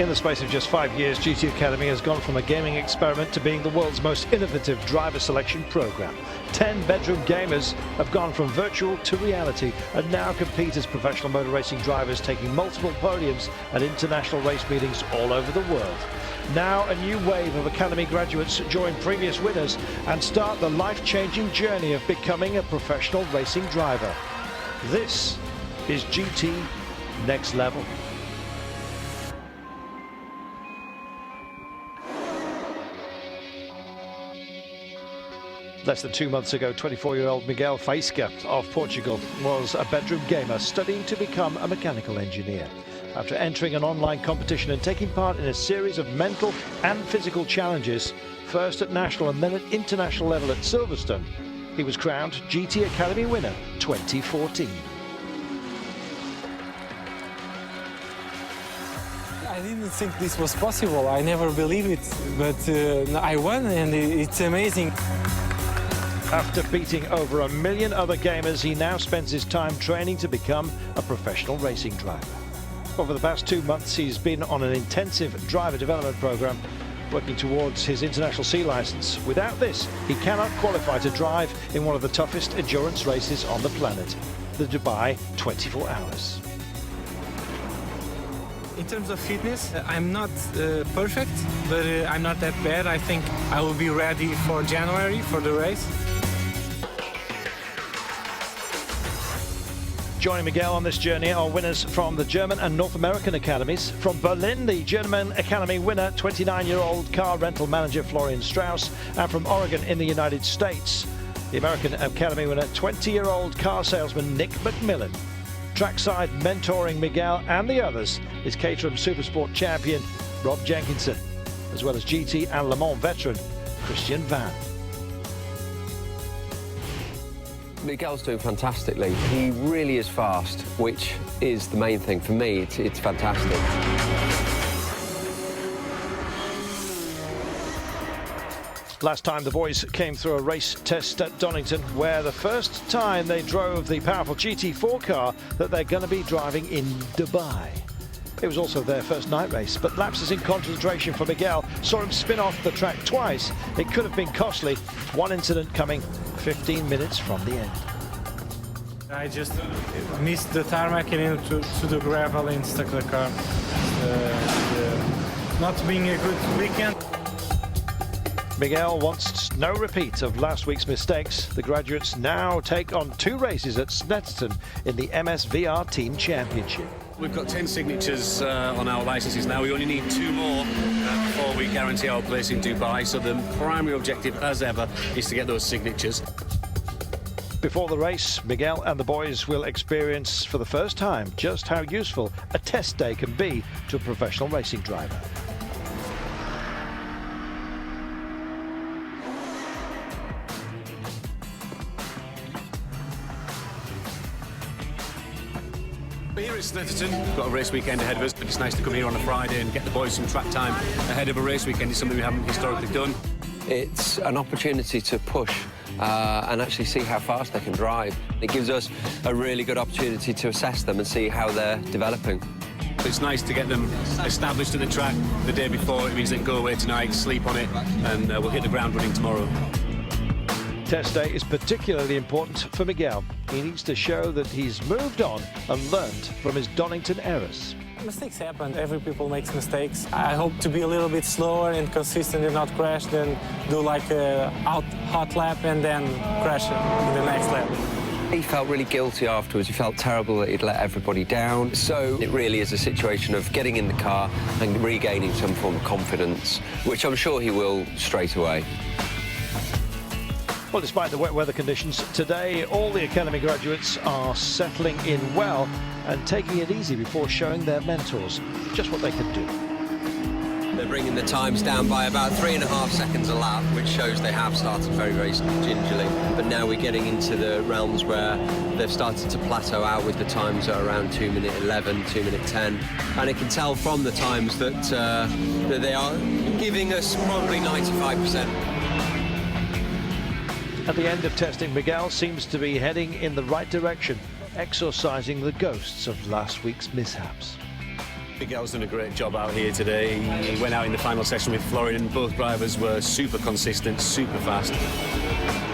In the space of just 5 years, GT Academy has gone from a gaming experiment to being the world's most innovative driver selection program. 10 bedroom gamers have gone from virtual to reality and now compete as professional motor racing drivers, taking multiple podiums at international race meetings all over the world. Now a new wave of Academy graduates join previous winners and start the life-changing journey of becoming a professional racing driver. This is GT Next Level. Less than 2 months ago, 24-year-old Miguel Faísca of Portugal was a bedroom gamer studying to become a mechanical engineer. After entering an online competition and taking part in a series of mental and physical challenges, first at national and then at international level at Silverstone, he was crowned GT Academy winner 2014. I didn't think this was possible. I never believed it, but I won and it's amazing. After beating over 1 million other gamers, he now spends his time training to become a professional racing driver. Over the past 2 months, he's been on an intensive driver development program, working towards his international C license. Without this, he cannot qualify to drive in one of the toughest endurance races on the planet, the Dubai 24 Hours. In terms of fitness, I'm not perfect, but I'm not that bad. I think I will be ready for January for the race. Joining Miguel on this journey are winners from the German and North American academies. From Berlin, the German Academy winner, 29-year-old car rental manager Florian Strauss, and from Oregon in the United States, the American Academy winner, 20-year-old car salesman Nick McMillan. Trackside mentoring Miguel and the others is Caterham Supersport champion Rob Jenkinson, as well as GT and Le Mans veteran Christian Van. Miguel's doing fantastically. He really is fast, which is the main thing for me. It's fantastic. Last time the boys came through a race test at Donington, where the first time they drove the powerful GT4 car that they're going to be driving in Dubai. It was also their first night race, but lapses in concentration for Miguel saw him spin off the track twice. It could have been costly, one incident coming 15 minutes from the end. I just missed the tarmac and into the gravel and stuck the car. Not being a good weekend. Miguel wants no repeat of last week's mistakes. The graduates now take on 2 races at Snetterton in the MSVR Team Championship. We've got 10 signatures on our licences now. We only need 2 more before we guarantee our place in Dubai. So the primary objective, as ever, is to get those signatures. Before the race, Miguel and the boys will experience for the first time just how useful a test day can be to a professional racing driver. Here at Snetterton, we've got a race weekend ahead of us, but it's nice to come here on a Friday and get the boys some track time ahead of a race weekend. It's something we haven't historically done. It's an opportunity to push and actually see how fast they can drive. It gives us a really good opportunity to assess them and see how they're developing. It's nice to get them established at the track the day before. It means they can go away tonight, sleep on it, and we'll hit the ground running tomorrow. Test day is particularly important for Miguel. He needs to show that he's moved on and learned from his Donington errors. Mistakes happen. Every people makes mistakes. I hope to be a little bit slower and consistent and not crash, then do like a hot lap and then crash in the next lap. He felt really guilty afterwards. He felt terrible that he'd let everybody down. So it really is a situation of getting in the car and regaining some form of confidence, which I'm sure he will straight away. Well, despite the wet weather conditions, today all the Academy graduates are settling in well and taking it easy before showing their mentors just what they can do. They're bringing the times down by about 3.5 seconds a lap, which shows they have started very, very gingerly. But now we're getting into the realms where they've started to plateau out with the times at around 2:11, 2:10. And it can tell from the times that, that they are giving us probably 95%. At the end of testing, Miguel seems to be heading in the right direction, exorcising the ghosts of last week's mishaps. Miguel's done a great job out here today. He went out in the final session with Florian. Both drivers were super consistent, super fast.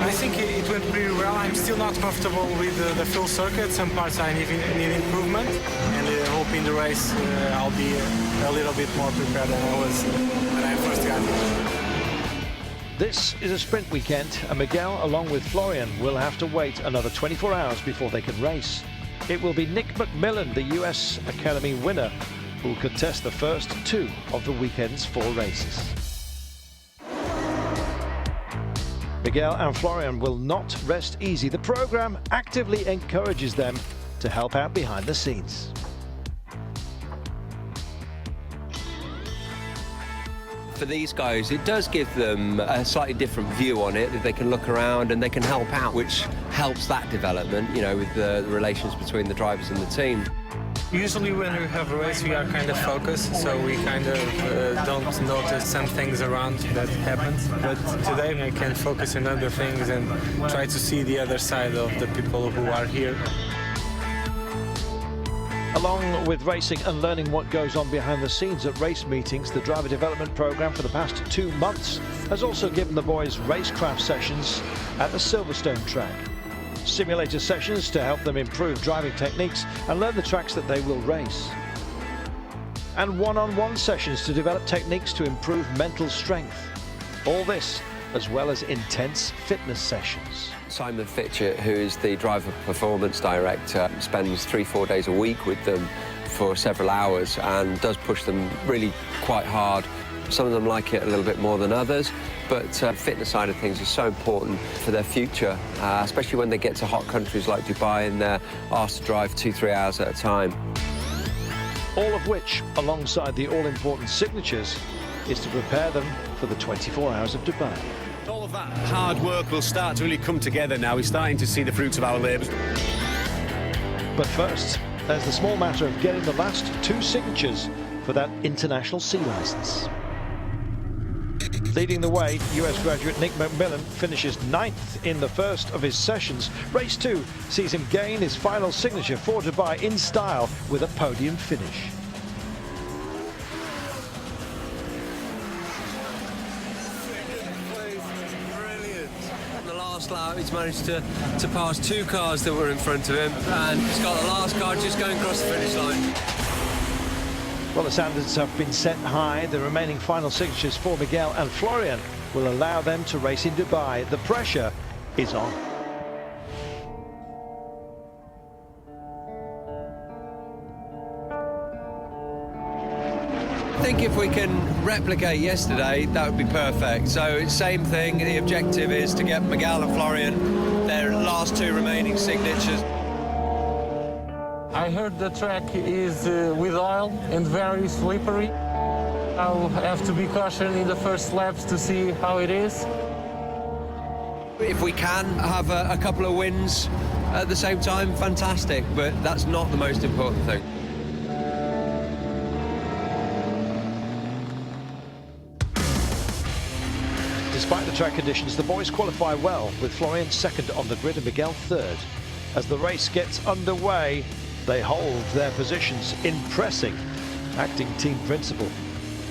I think it went pretty well. I'm still not comfortable with the full circuit. Some parts I need improvement, and I hope in the race I'll be a little bit more prepared than I was when I first got here. This is a sprint weekend, and Miguel, along with Florian, will have to wait another 24 hours before they can race. It will be Nick McMillan, the US Academy winner, who will contest the first two of the weekend's 4 races. Miguel and Florian will not rest easy. The program actively encourages them to help out behind the scenes. For these guys, it does give them a slightly different view on it, that they can look around and they can help out, which helps that development, you know, with the relations between the drivers and the team. Usually when we have a race, we are kind of focused, so we kind of don't notice some things around that happens. But today I can focus on other things and try to see the other side of the people who are here. Along with racing and learning what goes on behind the scenes at race meetings, the driver development program for the past 2 months has also given the boys racecraft sessions at the Silverstone track. Simulator sessions to help them improve driving techniques and learn the tracks that they will race. And one-on-one sessions to develop techniques to improve mental strength. All this as well as intense fitness sessions. Simon Fitchett, who is the driver performance director, spends 3-4 days a week with them for several hours and does push them really quite hard. Some of them like it a little bit more than others, but fitness side of things is so important for their future, especially when they get to hot countries like Dubai and they're asked to drive 2-3 hours at a time. All of which, alongside the all-important signatures, is to prepare them for the 24 hours of Dubai. All of that hard work will start to really come together now. We're starting to see the fruits of our labours. But first, there's the small matter of getting the last 2 signatures for that international C license. Leading the way, US graduate Nick McMillan finishes 9th in the first of his sessions. Race 2 sees him gain his final signature for Dubai in style with a podium finish. On the last lap, he's managed to pass 2 cars that were in front of him, and he's got the last car just going across the finish line. Well, the standards have been set high. The remaining final signatures for Miguel and Florian will allow them to race in Dubai. The pressure is on. I think if we can replicate yesterday, that would be perfect. So same thing, the objective is to get Miguel and Florian their last 2 remaining signatures. I heard the track is with oil and very slippery. I'll have to be cautious in the first laps to see how it is. If we can have a couple of wins at the same time, fantastic, but that's not the most important thing. Despite the track conditions, the boys qualify well, with Florian 2nd on the grid and Miguel 3rd. As the race gets underway, they hold their positions, impressing acting team principal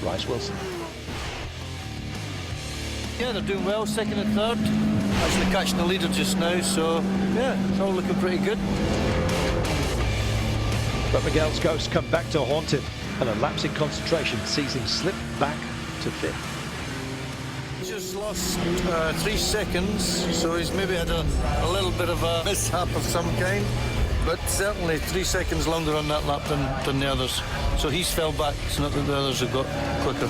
Bryce Wilson. Yeah, they're doing well, 2nd and 3rd. Actually catching the leader just now, so yeah, it's all looking pretty good. But Miguel's ghosts come back to haunt him, and a lapse in concentration sees him slip back to 5th. Just lost 3 seconds, so he's maybe had a little bit of a mishap of some kind. But certainly 3 seconds longer on that lap than the others. So he's fell back, it's not that the others have got quicker.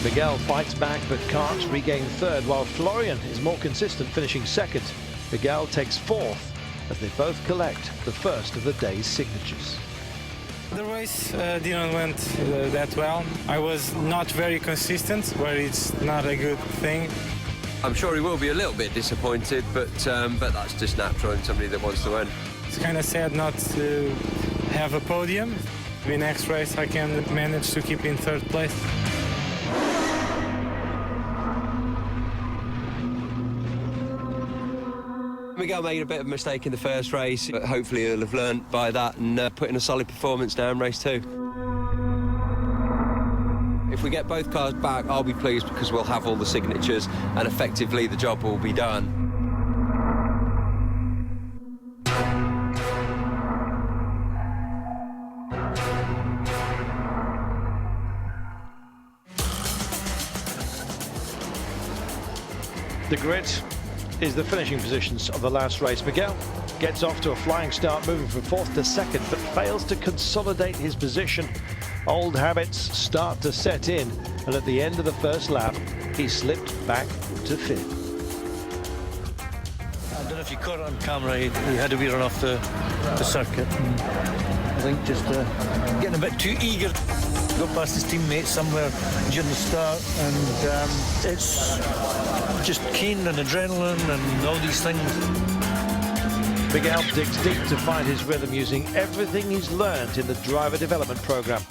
Miguel fights back but can't regain 3rd, while Florian is more consistent, finishing 2nd. Miguel takes 4th as they both collect the first of the day's signatures. The race didn't went that well. I was not very consistent, where it's not a good thing. I'm sure he will be a little bit disappointed, but that's just natural in somebody that wants to win. It's kind of sad not to have a podium. The next race I can manage to keep in 3rd place. Miguel made a bit of a mistake in the first race, but hopefully he'll have learned by that and put in a solid performance now in race 2. If we get both cars back, I'll be pleased because we'll have all the signatures and effectively the job will be done. The grid is the finishing positions of the last race. Miguel gets off to a flying start, moving from 4th to 2nd, but fails to consolidate his position. Old habits start to set in, and at the end of the first lap, he slipped back to 5th. I don't know if you caught it on camera, he had to be run off the circuit. I think just getting a bit too eager. Got past his teammate somewhere during the start, and it's just keen and adrenaline and all these things. Miguel digs deep to find his rhythm using everything he's learned in the driver development program.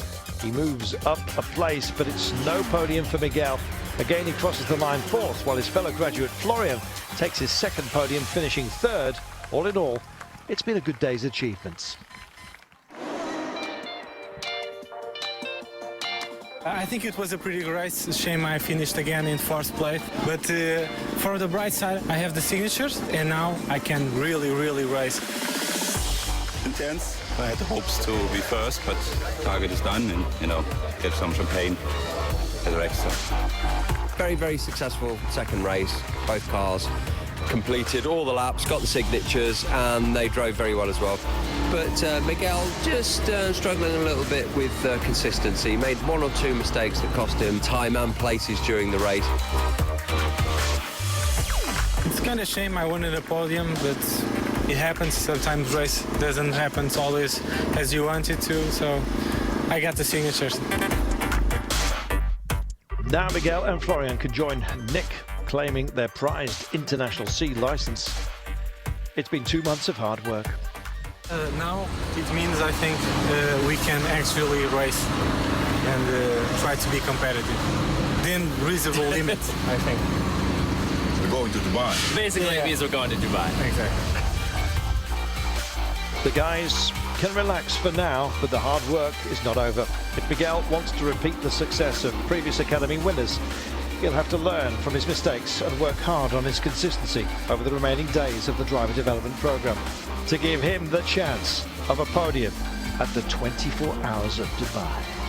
He moves up a place, but it's no podium for Miguel. Again, he crosses the line 4th, while his fellow graduate Florian takes his 2nd podium, finishing 3rd. All in all, it's been a good day's achievements. I think it was a pretty good race. It's a shame I finished again in 4th place. But for the bright side, I have the signatures, and now I can really race. Intense. I had the hopes to be first, but target is done, and get some champagne as an extra. Very successful second race. Both cars completed all the laps, got the signatures, and they drove very well as well. But Miguel just struggling a little bit with consistency. He made 1 or 2 mistakes that cost him time and places during the race. It's kind of a shame I wanted a podium, but it happens. Sometimes race doesn't happen always as you want it to, so I got the signatures. Now Miguel and Florian can join Nick claiming their prized International C license. It's been 2 months of hard work. Now it means I think we can actually race and try to be competitive. Then reasonable limit, I think. We're going to Dubai. Basically, it means we're going to Dubai. Exactly. The guys can relax for now, but the hard work is not over. If Miguel wants to repeat the success of previous Academy winners, he'll have to learn from his mistakes and work hard on his consistency over the remaining days of the driver development program to give him the chance of a podium at the 24 Hours of Dubai.